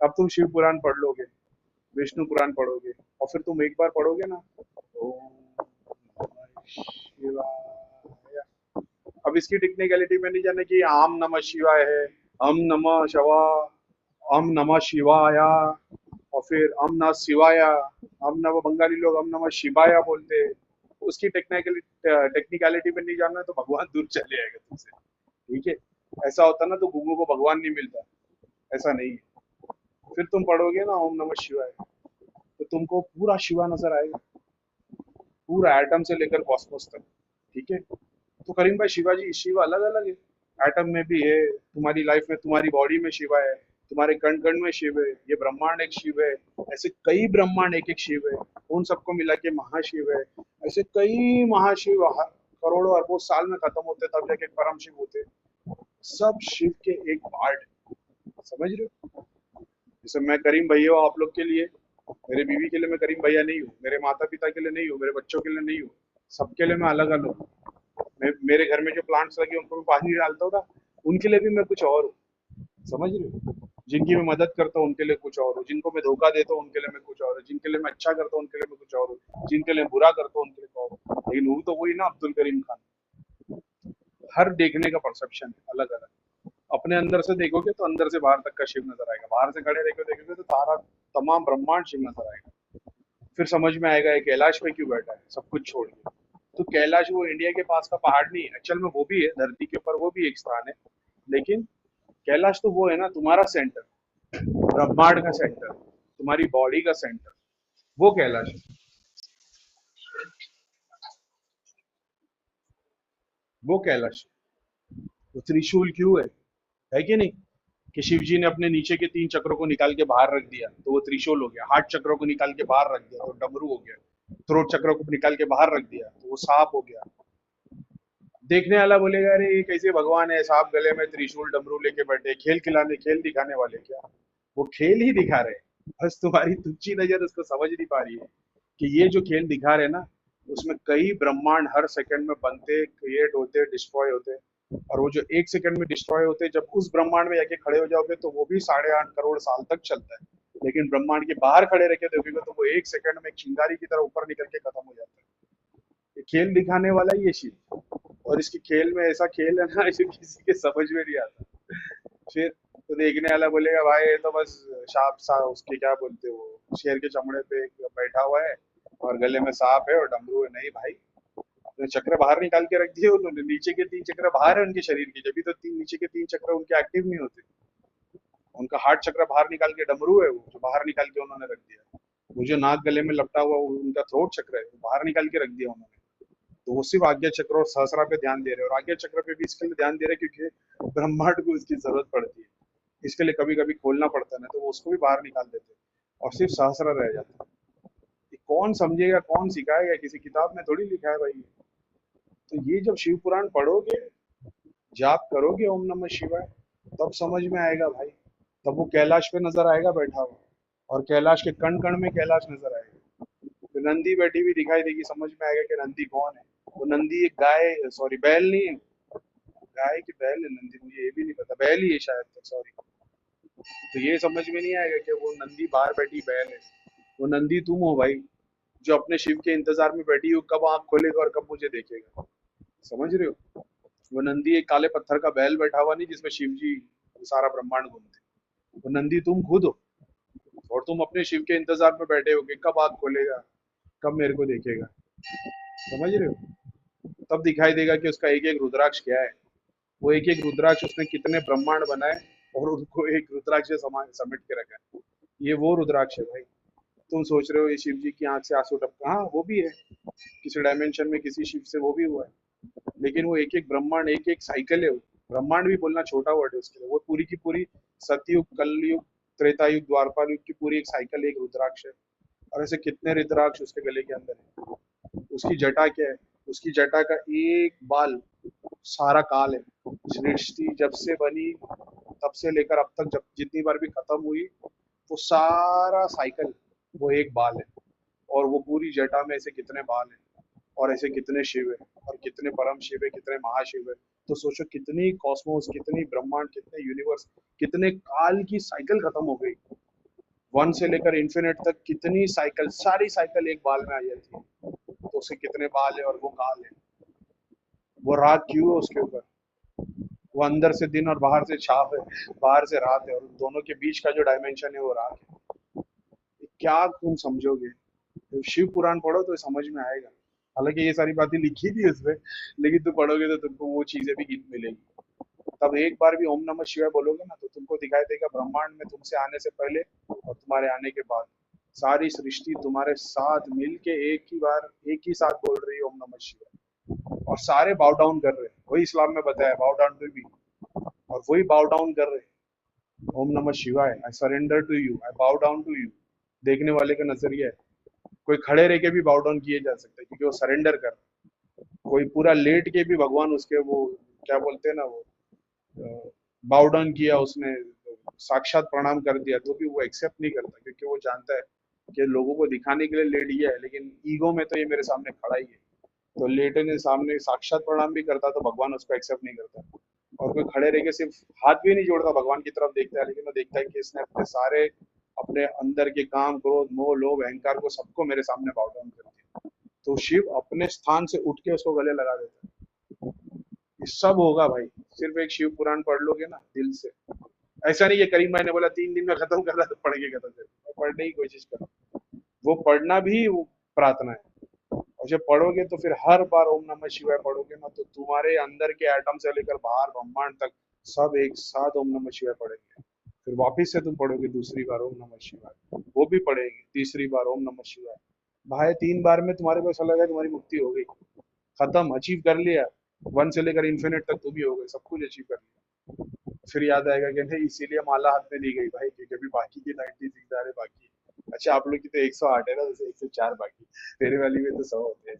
अब तुम शिव पुराण पढ़ लोगे, विष्णु पुराण पढ़ोगे, और फिर तुम एक बार पढ़ोगे ना, ओम नमः शिवाय। अब इसकी टेक्निकलिटी में नहीं जाने कि आम नमः शिवाय है, हम नमः शिवा, हम नमः शिवाया, और फिर हम नमः शिवाया। हम नमः बंगाली लोग हम नमः शिवाया बोलते हैं। उसकी टेक्निकलिटी में नहीं जानना तो भगवान दूर चले जाएगा तुमसे। ठीक है, ऐसा होता ना तो गूगल को भगवान नहीं मिलता, ऐसा नहीं है। फिर तुम पढ़ोगे ना ओम नमः शिवाय, तो तुमको पूरा शिवा नजर आएगा, पूरा एटम से लेकर कॉस्मोस तक। ठीक है, तो करीम भाई शिवाजी शिव अलग अलग है, एटम में भी है, तुम्हारी लाइफ में तुम्हारी बॉडी में शिवा है, तुम्हारे कण कण में शिव है, ये ब्रह्मांड एक शिव है, ऐसे कई ब्रह्मांड एक एक शिव है, उन सबको मिला के महाशिव है। ऐसे कई महाशिव करोड़ों अरबों साल में खत्म होते तब जाके परम शिव होते। सब शिव के एक पार्ट, समझ रहे हो? जैसे मैं करीम भैया हूँ आप लोग के लिए, मेरे बीवी के लिए मैं करीम भैया नहीं हूँ, मेरे माता पिता के लिए नहीं हूँ, मेरे बच्चों के लिए नहीं हूँ, सबके लिए मैं अलग अलग हूँ। मेरे घर में जो प्लांट्स लगे उनको मैं पानी डालता हूँ ना, उनके लिए भी मैं कुछ और हूँ, समझ रहे हो? जिनकी मैं मदद करता हूँ उनके लिए कुछ और हूँ, जिनको मैं धोखा देता हूँ उनके लिए मैं कुछ और हूँ, जिनके लिए मैं अच्छा करता हूँ उनके लिए मैं कुछ और हूँ, जिनके लिए बुरा करता हूँ उनके लिए और हूँ। लेकिन हूँ तो वही ना, अब्दुल करीम खान। हर देखने का परसेप्शन है अलग अलग। अपने अंदर से देखोगे तो अंदर से बाहर तक का शिव नजर आएगा, बाहर से खड़े रह के देखोगे तो तारा तमाम ब्रह्मांड शिव नजर आएगा। फिर समझ में आएगा ये कैलाश पे क्यों बैठा है सब कुछ छोड़ के। तो कैलाश वो इंडिया के पास का पहाड़ नहीं है, एक्चुअल में वो भी है धरती के ऊपर, वो भी एक स्थान है, लेकिन कैलाश तो वो है ना तुम्हारा सेंटर, ब्रह्मांड का सेंटर, तुम्हारी बॉडी का सेंटर, वो कैलाश है। वो कैलाश है। वो त्रिशूल क्यों है कि नहीं? कि शिव जी ने अपने नीचे के तीन चक्रों को निकाल के बाहर रख दिया तो वो त्रिशूल हो गया, हार्ट चक्रों को निकाल के बाहर रख दिया तो डमरू हो गया, थ्रोट चक्रों को निकाल के बाहर रख दिया तो वो सांप हो गया। देखने वाला बोलेगा अरे ये कैसे भगवान है, सांप गले में त्रिशूल डमरू लेके बैठे, खेल खिलाने खेल दिखाने वाले क्या? वो खेल ही दिखा रहे हैं, बस तुम्हारी तुच्ची नजर उसको समझ नहीं पा रही है कि ये जो खेल दिखा रहे हैं ना, उसमें कई ब्रह्मांड हर सेकंड में बनते, क्रिएट होते, डिस्ट्रॉय होते। और वो जो एक सेकंड में डिस्ट्रॉय होते, जब उस ब्रह्मांड में जाके खड़े हो जाओगे तो वो भी 8.5 करोड़ साल तक चलता है। लेकिन ब्रह्मांड के बाहर खड़े रह के देखोगे तो वो एक सेकंड में एक चिंगारी की तरह ऊपर निकल के खत्म हो जाता है। ये खेल दिखाने वाला ही ये शिव। और इसकी खेल में ऐसा खेल है ना, इसे किसी के समझ में नहीं आता। फिर तो देखने वाला बोलेगा भाई ये तो बस सांप सा, उसके क्या बोलते हो, शेर के चमड़े पे एक बैठा हुआ है और गले में सांप है और डमरू है। नहीं भाई, अपने चक्र बाहर निकाल के रख दिए उन्होंने, नीचे के तीन चक्र बाहर है उनके शरीर के, जब भी तो तीन नीचे के तीन चक्र उनके एक्टिव नहीं होते। उनका हार्ट चक्र बाहर निकाल के डमरू है, वो जो बाहर निकाल के उन्होंने रख दिया। वो जो नाक गले में लपटा हुआ वो उनका थ्रोट चक्र है, वो बाहर निकाल के रख दिया उन्होंने। तो वो सिर्फ आज्ञा चक्र और सहस्रा पे ध्यान दे रहे हैं, और आज्ञा चक्र पे भी इसके लिए ध्यान दे रहे हैं क्योंकि ब्रह्मांड को इसकी जरूरत पड़ती है, इसके लिए कभी कभी खोलना पड़ता है ना, तो वो उसको भी बाहर निकाल देते हैं और सिर्फ सहस्रा रह जाता है। ये कौन समझेगा, कौन सिखाएगा, किसी किताब में थोड़ी लिखा है भाई। तो ये जब शिव पुराण पढ़ोगे, जाप करोगे ओम नमः शिवाय, तब समझ में आएगा भाई। तब वो कैलाश पे नजर आएगा बैठा हुआ, और कैलाश के कण कण में कैलाश नजर आएगा। तो नंदी बैठी हुई दिखाई देगी, समझ में आएगा कि नंदी कौन है। वो नंदी एक गाय, सॉरी बैल नहीं है, गाय की बैल है नंदी, मुझे ये भी नहीं पता, बैल ही है शायद, तो सॉरी। तो ये समझ में नहीं आएगा कि वो नंदी बाहर बैठी बैल है। वो नंदी तुम हो भाई, जो अपने शिव के इंतजार में बैठी हो कब आंख खोलेगा और कब मुझे देखेगा, समझ रहे हो? वो नंदी एक काले पत्थर का बैल बैठा हुआ नहीं जिसमें शिव जी सारा ब्रह्मांड घूमते। वो नंदी तुम खुद हो, और तुम अपने शिव के इंतजार में बैठे हो कि कब आंख खोलेगा, कब मेरे को देखेगा, समझ रहे हो? तब दिखाई देगा कि उसका एक एक रुद्राक्ष क्या है। वो एक एक रुद्राक्ष उसने कितने ब्रह्मांड बनाए और उनको एक रुद्राक्ष से समेट के रखा है। ये वो रुद्राक्ष है भाई। तुम सोच रहे हो ये शिव जी की आंख से आंसू टपका, हाँ वो भी है, किसी डायमेंशन में किसी शिव से वो भी हुआ है। लेकिन वो एक एक ब्रह्मांड एक एक साइकिल है। वो ब्रह्मांड भी बोलना छोटा वर्ड है उसके लिए, वो पूरी की पूरी सतयुग कलयुग त्रेता युग द्वारपाल युग की पूरी एक साइकिल एक रुद्राक्ष है। और ऐसे कितने रुद्राक्ष उसके गले के अंदर है। उसकी जटा क्या है, उसकी जटा का एक बाल सारा काल है। सृष्टि जब से बनी तब से लेकर अब तक जब जितनी बार भी खत्म हुई, वो सारा साइकिल वो एक बाल है। और वो पूरी जटा में ऐसे कितने बाल हैं, और ऐसे कितने शिव है, और कितने परम शिव है, कितने महाशिव है। तो सोचो कितनी कॉस्मोस, कितनी ब्रह्मांड, कितने यूनिवर्स, कितने काल की साइकिल खत्म हो गई। वन से लेकर इन्फिनिट तक कितनी साइकिल, सारी साइकिल एक बाल में आ जाती है, तो उसके कितने बाल है और वो काल है, वो रात क्यों है उसके ऊपर, वो अंदर से दिन और बाहर से छाप है, बाहर से रात है, और उन दोनों के बीच का जो डायमेंशन है वो रात है। क्या तुम समझोगे, तो शिव पुराण पढ़ो तो समझ में आएगा। हालांकि ये सारी बातें लिखी थी उसमें, लेकिन तुम पढ़ोगे तो तुमको वो चीजें भी मिलेगी। तब एक बार भी ओम नमः शिवाय बोलोगे ना, तो तुमको दिखाई देगा ब्रह्मांड में तुमसे आने से पहले और तुम्हारे आने के बाद सारी सृष्टि तुम्हारे साथ मिलके एक ही बार, एक ही साथ बोल रही है ओम नमः शिवाय, और सारे बाउ डाउन कर रहे हैं। वही इस्लाम में बताया, बाउ डाउन टू मी, और वही बाउ डाउन कर रहे हैं। ओम नमः शिवाय, I surrender to you, I bow down to you. देखने वाले का नजरिया है, कोई खड़े रह के भी बाउ डाउन किए जा सकते हैं, क्योंकि वो सरेंडर कर रहा है। कोई पूरा लेट के भी भगवान उसके वो क्या बोलते हैं ना, वो बाउ डाउन किया उसने, साक्षात प्रणाम कर दिया, तो भी वो एक्सेप्ट नहीं करता, क्योंकि वो जानता है कि लोगों को दिखाने के लिए लेट गया है, लेकिन ईगो में तो ये मेरे सामने खड़ा ही है। तो लेटने सामने साक्षात प्रणाम भी करता तो भगवान उसको एक्सेप्ट नहीं करता। और कोई खड़े रह के सिर्फ हाथ भी नहीं जोड़ता, भगवान की तरफ देखता है, लेकिन वो देखता है कि इसने अपने सारे, अपने अंदर के काम, क्रोध, मोह, लोभ, अहंकार को सबको मेरे सामने बाउ डाउन कर दिया। तो शिव अपने स्थान से उठ के उसको गले लगा देता है। ये सब होगा भाई, सिर्फ एक शिव पुराण पढ़ लोगे ना दिल से। ऐसा नहीं कि करीम भाई ने बोला 3 दिन में खत्म करना तो पढ़ के खत्म कर, पढ़ने की कोशिश करो। वो पढ़ना भी वो प्रार्थना है, और जब पढ़ोगे तो फिर हर बार ओम नमः शिवाय पढ़ोगे ना, तो तुम्हारे अंदर के एटम से लेकर बाहर ब्रह्मांड तक सब एक साथ ओम नमः शिवाय पढ़ेंगे। फिर वापिस से तुम पढ़ोगे दूसरी बार ओम नमः शिवाय, वो भी पढ़ेगी तीसरी बार ओम नमः शिवाय। भाई 3 बार में तुम्हारे को ऐसा लगा तुम्हारी मुक्ति हो गई, खत्म, अचीव कर लिया। वन से लेकर इन्फिनिट तक तुम ही हो गए, सब कुछ अचीव कर लिया। फिर याद आएगा कि नहीं, इसीलिए माला हाथ में दी गई भाई, क्योंकि अभी बाकी की 96 आ रहे बाकी। अच्छा, आप लोग की तो 108 है ना, जैसे 104 बाकी, तेरे वाली में तो 100 होते हैं।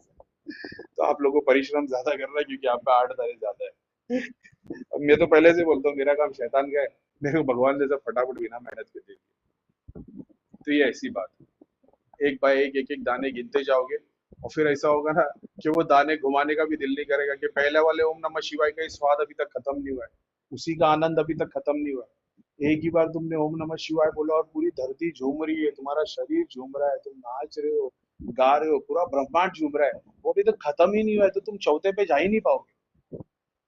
तो आप लोगों को परिश्रम ज्यादा करना है, क्योंकि आप पे 8 तारे ज्यादा है। अब मैं तो पहले से बोलता हूँ, मेरा काम शैतान का है, मेरे को भगवान जैसा फटाफट बिना मेहनत के दे दिया। तो ये ऐसी बात है, एक बाय एक, एक एक दाने गिनते जाओगे, और फिर ऐसा होगा ना कि वो दाने घुमाने का भी दिल नहीं करेगा, कि पहले वाले ओम नमः शिवाय का ही स्वाद अभी तक खत्म नहीं हुआ है, उसी का आनंद अभी तक खत्म नहीं हुआ है। एक ही बार तुमने ओम नमः शिवाय बोला और पूरी धरती झूम रही है, तुम्हारा शरीर झूम रहा है, तुम नाच रहे हो, गा रहे हो, पूरा ब्रह्मांड झूम रहा है, वो अभी तक खत्म ही नहीं हुआ है, तो तुम चौथे पे जा ही नहीं पाओगे।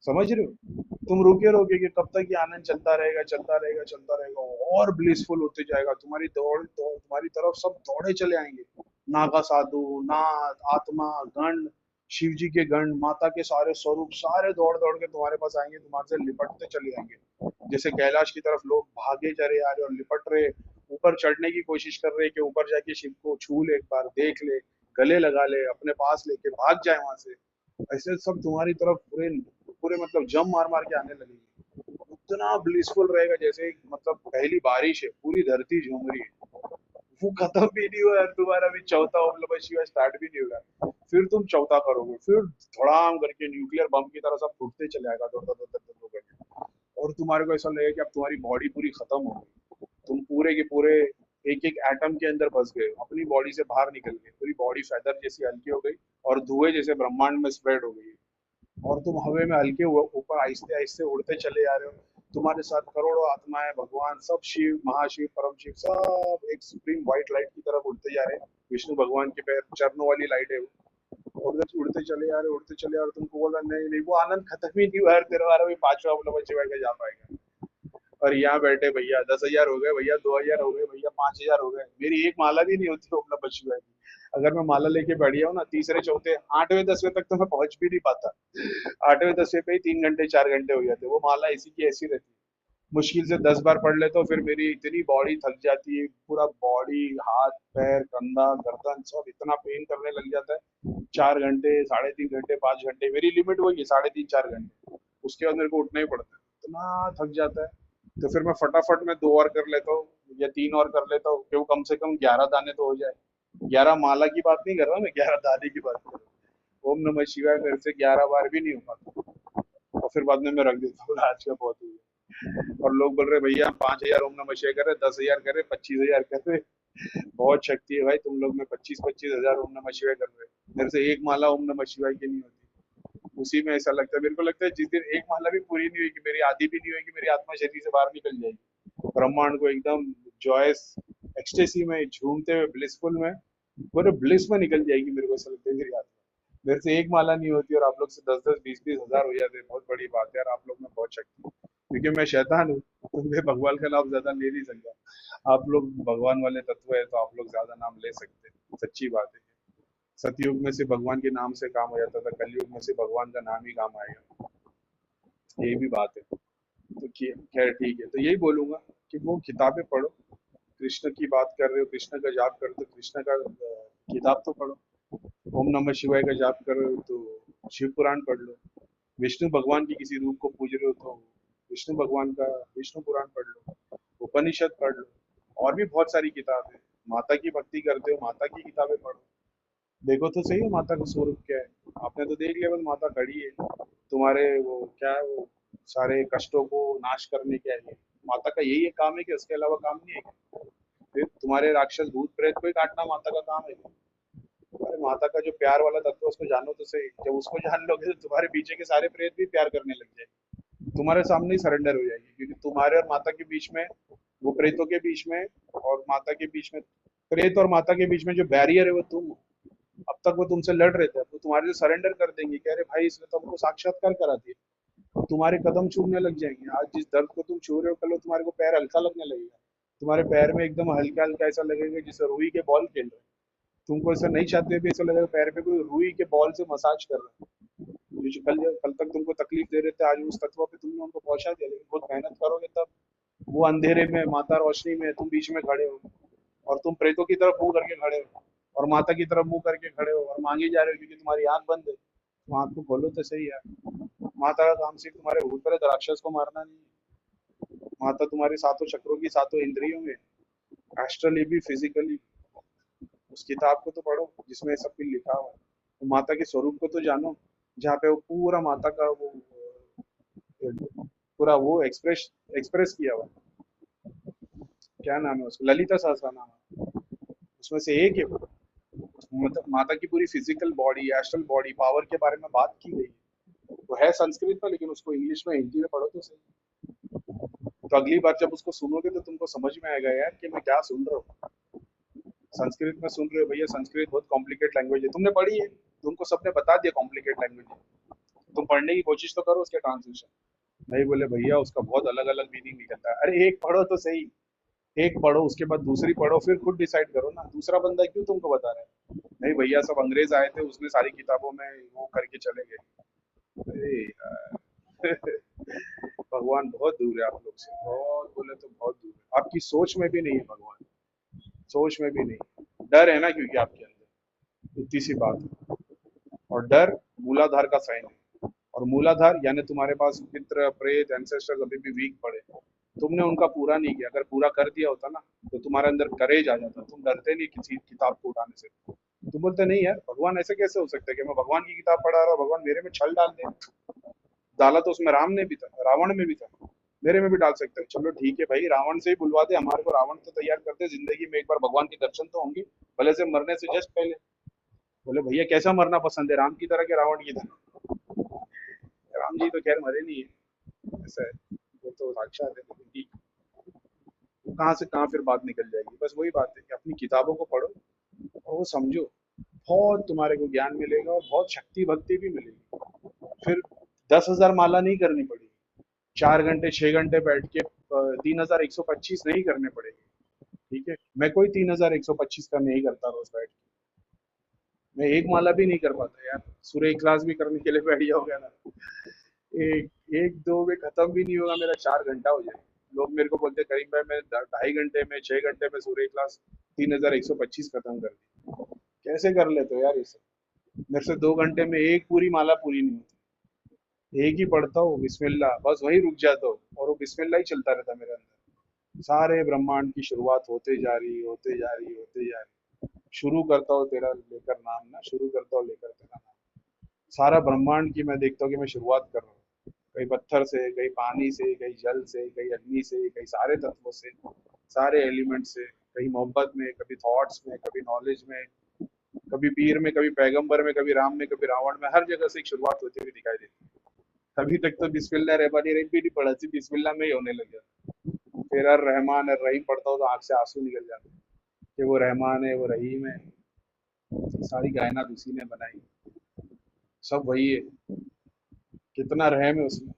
समझ रहे हो, तुम रुके रहोगे कि कब तक ये आनंद चलता रहेगा, चलता रहेगा, चलता रहेगा, और ब्लिसफुल होते जाएगा। तुम्हारी तुम्हारी तरफ सब दौड़े चले आएंगे, नागा साधु, नाथ, आत्मा, गण, शिव जी के गण, माता के सारे स्वरूप, सारे दौड़ दौड़ के तुम्हारे पास आएंगे, तुम्हारे से लिपटते चले जाएंगे। जैसे कैलाश की तरफ लोग भागे चले आ रहे और लिपट रहे, ऊपर चढ़ने की कोशिश कर रहे कि ऊपर जाके शिव को छू ले, एक बार देख ले, गले लगा ले, अपने पास लेके भाग जाए वहां से। ऐसे सब तुम्हारी तरफ पूरे पूरे मतलब जम मार मार के आने लगेगी। उतना ब्लिसफुल रहेगा, जैसे मतलब पहली बारिश है, पूरी धरती झूम रही है। वो खत्म भी नहीं हुआ है, तुम्हारा भी चौथा ओम नमः शिवाय स्टार्ट भी नहीं होगा। फिर तुम चौथा करोगे, फिर धड़ाम करके न्यूक्लियर बम की तरह सब फूटते चले आएगा, दौड़ दौड़ दौड़ दौड़ दौड़ करके। और तुम्हारे को ऐसा लगेगा कि अब तुम्हारी बॉडी पूरी खत्म हो गई, तुम पूरे के पूरे एक एक एटम के अंदर फंस गए, अपनी बॉडी से बाहर निकल गए, पूरी बॉडी फेदर जैसी हल्की हो गई, और धुएं जैसे ब्रह्मांड में स्प्रेड हो गई, और तुम हवे में हल्के ऊपर आहिस्ते आहिस्ते उड़ते चले जा रहे हो। तुम्हारे साथ करोड़ों आत्माएं, भगवान, सब शिव, महाशिव, परम शिव, सब एक सुप्रीम व्हाइट लाइट की तरफ उड़ते जा रहे हैं। विष्णु भगवान के पैर चरणों वाली लाइट है वो, और उधर से उड़ते चले जा रहे, उड़ते चले जा रहे। तुमको बोला नहीं नहीं, वो आनंद खत्म ही नहीं हुआ है, तेरा वाला भी पांचवा ओम नमः शिवाय का जा पाएगा। और यहाँ बैठे भैया 10,000 हो गए, भैया 2,000 हो गए, भैया 5,000 हो गए, मेरी एक माला भी नहीं होती ओम नमः शिवाय की। अगर मैं माला लेके बैठ गया हूँ ना, तीसरे चौथे 8वें 10वें तक तो मैं पहुंच भी नहीं पाता। 8वें 10वें पे ही 3 घंटे 4 घंटे हो जाते, वो माला ऐसी की ऐसी रहती है। मुश्किल से 10 बार पढ़ ले तो फिर मेरी इतनी बॉडी थक जाती है, पूरा बॉडी, हाथ, पैर, कंधा, गर्दन सब इतना पेन करने लग जाता है। 4 घंटे, 3.5 घंटे, 5 घंटे, मेरी लिमिट वही है, 3.5 4 घंटे। उसके बाद मेरे को उठना ही पड़ता है, इतना थक जाता है। तो फिर मैं फटाफट में 2 और कर लेता हूँ, या 3 और कर लेता हूँ, कि वो कम से कम 11 दाने तो हो जाए। 11 माला की बात नहीं कर रहा मैं, 11 दाने की बात कर रहा हूँ। ओम नमः शिवाय मेरे से 11 बार भी नहीं हो पाता, और फिर बाद में मैं रख देता हूँ, आज का बहुत हुआ। और लोग बोल रहे भैया हम 5,000 ओम नमः शिवाय कर रहे, 10,000 कर रहे, 25,000 कर रहे। बहुत शक्ति है भाई तुम लोग में, 25-25 हजार ओम नमः शिवाय कर रहे हैं, मेरे से एक माला ओम नमः शिवाय की नहीं होती। उसी में ऐसा लगता है, मेरे को लगता है जिस दिन एक माला भी पूरी नहीं होगी, मेरी आधी भी नहीं होगी, मेरी आत्मा शरीर से बाहर निकल जाएगी, ब्रह्मांड को एकदम जॉयस एक्सटेसी में, झूमते हुए, ब्लिसफुल में, पूरे ब्लिस में निकल जाएगी। मेरे को ऐसा लगता है मेरी याद में। मेरे से एक माला नहीं होती और आप लोग से 10-10, 20-20 हजार हो जाते हैं। बहुत बड़ी बात है यार, आप लोग में बहुत शक्ति है। क्योंकि मैं शैतान हूँ तो मैं भगवान का नाम ज्यादा ले नहीं सकता। आप लोग भगवान वाले तत्व है तो आप लोग ज्यादा नाम ले सकते हैं, सच्ची बात है। सतयुग में से भगवान के नाम से काम हो जाता था, कलयुग में से भगवान का नाम ही काम आएगा। यही भी बात है। तो खैर ठीक है, तो यही बोलूंगा कि वो किताबें पढ़ो। कृष्ण की बात कर रहे हो, कृष्ण का जाप कर रहे हो तो कृष्ण का किताब तो पढ़ो। ओम नमः शिवाय का जाप कर रहे हो तो शिव पुराण पढ़ लो। विष्णु भगवान की किसी रूप को पूज रहे हो तो विष्णु भगवान का विष्णु पुराण पढ़ लो, उपनिषद पढ़ लो। और भी बहुत सारी किताब है। माता की भक्ति करते हो, माता की किताबें पढ़ो। देखो तो सही है माता का स्वरूप क्या है। आपने तो देख लिया, बस माता खड़ी है तुम्हारे, वो क्या है, वो सारे कष्टों को नाश करने के लिए। माता का यही एक काम है कि उसके अलावा काम नहीं है। फिर तुम्हारे राक्षस भूत प्रेत को ही काटना माता का काम है। अरे माता का जो प्यार वाला तत्व है उसको जानो तो सही। जब उसको जान लोगे तो तुम्हारे पीछे के सारे प्रेत भी प्यार करने लग जाएंगे, तुम्हारे सामने ही सरेंडर हो जाएगी। क्योंकि तुम्हारे और माता के बीच में, वो प्रेतों के बीच में और माता के बीच में, प्रेत और माता के बीच में जो बैरियर है वो तुम हो। अब तक वो तुमसे लड़ रहे थे, अब वो तुम्हारे से सरेंडर कर देंगे कि अरे भाई इसने तो हमको साक्षात्कार करा दिया। अब तुम्हारे कदम छूने लग जाएंगे। आज जिस दर्द को तुम छू रहे हो, कल वो तुम्हारे को पैर हल्का लगने लगेगा। तुम्हारे पैर में एकदम हल्का हल्का ऐसा लगेगा जैसे रुई के बॉल खेल रहे हैं। तुमको ऐसा नहीं चाहते भी ऐसा लगेगा पैर पे कोई रुई के बॉल से मसाज कर रहा है। जो कल कल तक तुमको तकलीफ दे रहे थे, आज उस तत्व पे तुमने उनको पहुंचा दिया। लेकिन बहुत मेहनत करोगे तब। वो अंधेरे में, माता रोशनी में, तुम बीच में खड़े हो और तुम प्रेतों की तरफ मुंह करके खड़े हो और माता की तरफ मुंह करके खड़े हो और मांगे जा रहे हो क्योंकि तुम्हारी आंख बंद है। तो आंख को खोलो तो सही यार। माता का काम सिर्फ तुम्हारे भूत प्रेत राक्षस को मारना नहीं है। माता तुम्हारे सातों चक्रों की, सातों इंद्रियों में, एस्ट्रली भी, फिजिकली। उस किताब को तो पढ़ो जिसमें सब कुछ लिखा हुआ है। तो माता के स्वरूप को तो जानो, जहाँ पे वो पूरा माता का वो पूरा वो एक्सप्रेस एक्सप्रेस किया हुआ है। क्या नाम है उसका, ललिता सहस्त्र नाम है। उसमें से एक है वो। मतलब माता की पूरी physical body, astral body, power के बारे में बात की गई है। वो है संस्कृत में, लेकिन उसको इंग्लिश में, हिंदी में पढ़ो तो सही। तो अगली बार जब उसको सुनोगे तो तुमको समझ में आएगा यार कि मैं क्या सुन रहा हूँ। संस्कृत में सुन रहे हो भैया, संस्कृत बहुत कॉम्प्लिकेट लैंग्वेज है। तुमने पढ़ी है, तुमको सबने बता दिया कॉम्प्लिकेट लैंग्वेज है। तुम पढ़ने की कोशिश तो करो उसके ट्रांसलेशन। नहीं बोले भैया उसका बहुत अलग अलग मीनिंग निकलता है। अरे एक पढ़ो तो सही। एक पढ़ो, उसके बाद दूसरी पढ़ो, फिर खुद डिसाइड करो ना। दूसरा बंदा क्यों तुमको बता रहा है। नहीं भैया सब अंग्रेज आए थे, उसने सारी किताबों में वो करके चले गए। अरे यार भगवान बहुत दूर है आप लोग से, बहुत बोले तो बहुत दूर है। आपकी सोच में भी नहीं है भगवान, सोच में भी नहीं। डर है ना क्योंकि आपके अंदर, इतनी सी बात है। और डर मूलाधार का साइन है। और मूलाधार यानी तुम्हारे पास पितृ प्रेत एंसेस्टर अभी भी वीक पड़े, तुमने उनका पूरा नहीं किया। अगर पूरा कर दिया होता ना तो तुम्हारे अंदर करेज आ जाता, तुम डरते नहीं किसी किताब को उठाने से। तुम बोलते नहीं यार भगवान ऐसे कैसे हो सकता है कि मैं भगवान की किताब पढ़ा रहा हूँ, भगवान मेरे में छल डाल दे। डाला तो उसमें राम ने भी था, रावण में भी था, मेरे में भी डाल सकते हो। चलो ठीक है भाई, रावण से ही बुलवा दे हमारे को, रावण तो तैयार करते, जिंदगी में एक बार भगवान के दर्शन तो होंगे, भले से मरने से जस्ट पहले। बोले भैया कैसा मरना पसंद है, राम की तरह के रावण की तरह। राम जी तो खैर मरे नहीं है, ऐसा है, वो तो साक्षात है। लेकिन कहाँ से कहाँ फिर बात निकल जाएगी। बस वही बात है कि अपनी किताबों को पढ़ो और वो समझो। बहुत तुम्हारे को ज्ञान मिलेगा और बहुत शक्ति भक्ति भी मिलेगी। फिर 10,000 माला नहीं करनी पड़ेगी, 4 घंटे 6 घंटे बैठ के 3,125 नहीं करने पड़ेगी। ठीक है, मैं कोई 3,125 का नहीं करता रोज बैठ के। मैं एक माला भी नहीं कर पाता यार। सूर्य इखलास भी करने के लिए बैठ जाओगे ना, एक एक दो में खत्म भी नहीं होगा मेरा, 4 घंटा हो जाएगा। लोग मेरे को बोलते करीम भाई मैं 2.5 घंटे में 6 घंटे में सूर्य क्लास 3,125 खत्म कर दी। कैसे कर लेते हो यार ये सब। मेरे से 2 घंटे में एक पूरी माला पूरी नहीं होती। एक ही पढ़ता हूँ बिस्मिल्लाह, बस वही रुक जाता हूँ और वो बिस्मिल्लाह ही चलता रहता मेरे अंदर। सारे ब्रह्मांड की शुरुआत होते जा रही, होते जा रही, होते जा रही। शुरू करता हूँ तेरा लेकर नाम ना, शुरू करता हूँ लेकर तेरा नाम। सारा ब्रह्मांड की मैं देखता हूँ कि मैं शुरुआत कर रहा हूँ। कहीं पत्थर से, कहीं पानी से, कहीं जल से, कहीं अग्नि से, कहीं सारे तत्वों से, सारे एलिमेंट से, कहीं मोहब्बत में, कभी थॉट्स में, कभी नॉलेज में, कभी पीर में, कभी पैगंबर में, कभी राम में, कभी रावण में। हर जगह से एक शुरुआत होती हुई दिखाई देती है। अभी तक तो बिस्मिल्लाह रहमानी रहीम भी नहीं पढ़ा थी, बिस्मिल्लाह में ही होने लगे। फिर अर रहमान अर रहीम पढ़ता हूँ तो आंख से आंसू निकल जाते हैं। कि वो रहमान है, वो रहीम है। सारी कायनात उसी ने बनाई, सब वही है। कितना रहम है उसमें।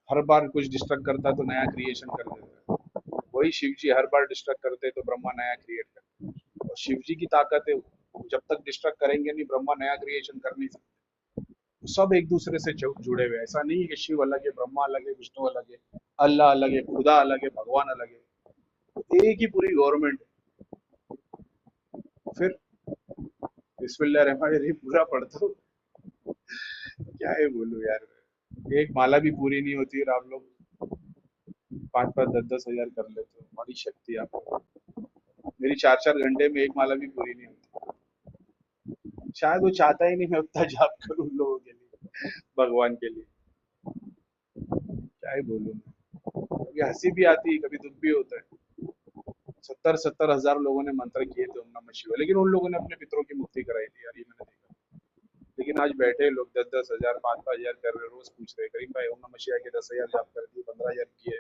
हर बार कुछ डिस्ट्रक्ट करता है तो नया क्रिएशन कर देता है। वही शिव जी हर बार डिस्ट्रक्ट करते हैं तो ब्रह्मा नया क्रिएट करते हैं। और शिव जी की ताकत है, जब तक डिस्ट्रक्ट करेंगे नहीं ब्रह्मा नया क्रिएशन कर नहीं सकते। सब एक दूसरे से जुड़े हुए हैं। ऐसा नहीं है कि शिव अलग है, ब्रह्मा अलग है, विष्णु अलग है, अल्लाह अलग है, खुदा अलग है, भगवान अलग है। एक ही पूरी गवर्नमेंट। फिर बिस्मिल्लाह रहमान रहीम पूरा पढ़ता हूँ, क्या है बोलूं यार। एक माला भी पूरी नहीं होती और आप लोग 5-5 10-10 हजार कर लेते हो। बड़ी शक्ति है आपको। मेरी 4-4 घंटे में एक माला भी पूरी नहीं होती। शायद वो चाहता ही नहीं मैं उतना जाप करूं लोगों के लिए, भगवान के लिए। क्या ही बोलूं मैं। कभी हंसी भी आती है, कभी दुख भी होता है। 70-70 हजार लोगों ने मंत्र किए थे ओम नमः शिवाय, लेकिन उन लोगों ने अपने पितरों की मुक्ति कराई थी यार, ये मैंने देखा। लेकिन आज बैठे लोग 10-10 हजार 5-5 हजार कर रहे, रोज पूछ रहे करीम भाई ओम नमः शिवाय के 10,000 जाप कर दिए, 15,000 किए,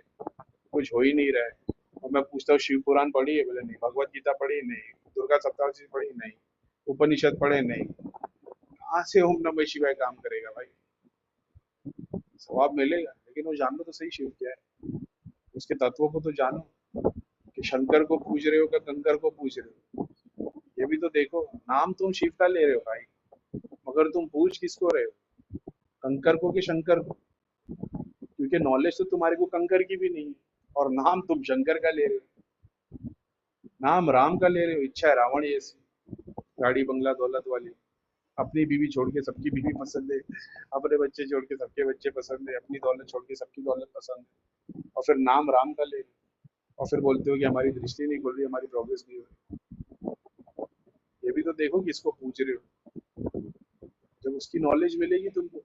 कुछ हो ही नहीं रहा है। और मैं पूछता हूँ शिव पुराण पढ़ी है? बोले नहीं। भगवत गीता पढ़ी? नहीं। दुर्गा सप्ताशी पढ़ी? नहीं। उपनिषद पढ़े? नहीं। कहाँ से ओम नमः शिवाय काम करेगा भाई? सवाब मिलेगा लेकिन वो जानो तो सही शिव क्या है, उसके तत्वों को तो जानो। कि शंकर को पूज रहे हो क्या कंकर को पूज रहे हो, ये भी तो देखो। नाम तुम शिव का ले रहे हो भाई, मगर तुम पूज किसको रहे हो? कंकर को कि शंकर को? क्योंकि नॉलेज तो तुम्हारे को कंकर की भी नहीं है, और नाम तुम शंकर का ले रहे हो, नाम राम का ले रहे हो। इच्छा है रावण जैसी, गाड़ी बंगला दौलत वाली। अपनी बीवी छोड़ के सबकी बीवी पसंद है, अपने बच्चे छोड़ के सबके बच्चे पसंद है, अपनी दौलत छोड़ के सबकी दौलत पसंद है, और फिर नाम राम का ले रहे हो। और फिर बोलते हो कि हमारी दृष्टि नहीं खुल रही, हमारी प्रोग्रेस नहीं हो रही। ये भी तो देखो किसको पूछ रहे हो। जब उसकी नॉलेज मिलेगी तुमको,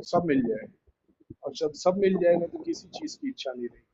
सब मिल जाएगा। और जब सब मिल जाएगा तो किसी चीज की इच्छा नहीं रहेगी।